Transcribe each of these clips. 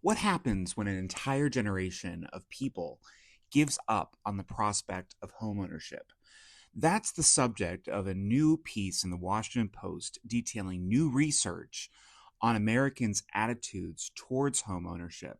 What happens when an entire generation of people gives up on the prospect of homeownership? That's the subject of a new piece in the Washington Post detailing new research on Americans' attitudes towards homeownership,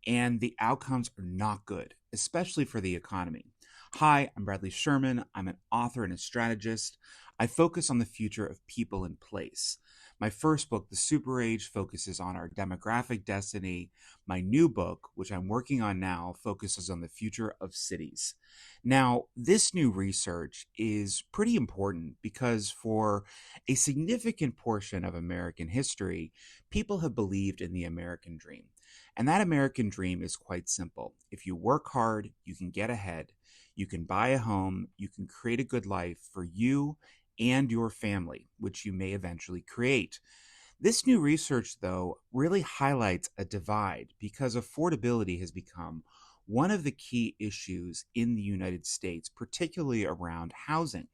and the outcomes are not good, especially for the economy. Hi, I'm Bradley Sherman. I'm an author and a strategist. I focus on the future of people in place. My first book, The Super Age, focuses on our demographic destiny. My new book, which I'm working on now, focuses on the future of cities. Now, this new research is pretty important because for a significant portion of American history, people have believed in the American dream. And that American dream is quite simple. If you work hard, you can get ahead, you can buy a home, you can create a good life for you and your family, which you may eventually create. This new research, though, really highlights a divide because affordability has become one of the key issues in the United States, particularly around housing.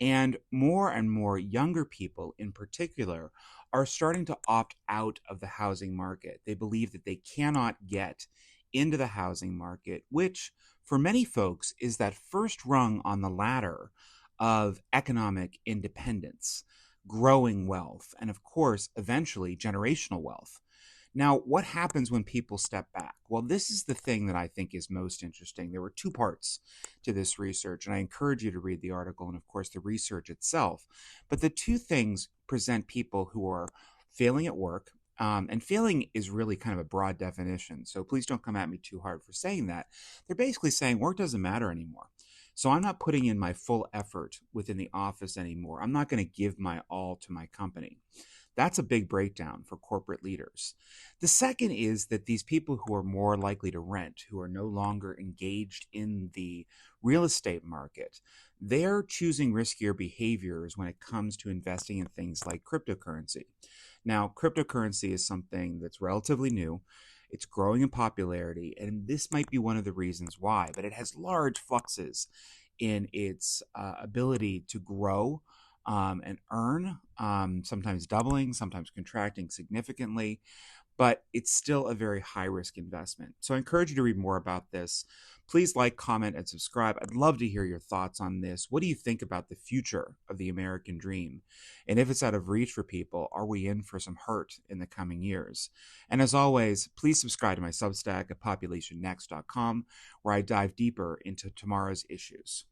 And more younger people, in particular, are starting to opt out of the housing market. They believe that they cannot get into the housing market, which for many folks is that first rung on the ladder of economic independence, growing wealth, and of course, eventually generational wealth. Now, what happens when people step back? Well, this is the thing that I think is most interesting. There were two parts to this research, and I encourage you to read the article and, of course, the research itself. But the two things present people who are failing at work. And failing is really kind of a broad definition. So please don't come at me too hard for saying that. They're basically saying work doesn't matter anymore. So I'm not putting in my full effort within the office anymore. I'm not going to give my all to my company. That's a big breakdown for corporate leaders. The second is that these people who are more likely to rent, who are no longer engaged in the real estate market, they're choosing riskier behaviors when it comes to investing in things like cryptocurrency. Now, cryptocurrency is something that's relatively new. It's growing in popularity, and this might be one of the reasons why, but it has large fluxes in its ability to grow and earn, sometimes doubling, sometimes contracting significantly, but it's still a very high risk investment. So I encourage you to read more about this. Please like, comment, and subscribe. I'd love to hear your thoughts on this. What do you think about the future of the American dream? And if it's out of reach for people, are we in for some hurt in the coming years? And as always, please subscribe to my Substack at populationnext.com, where I dive deeper into tomorrow's issues.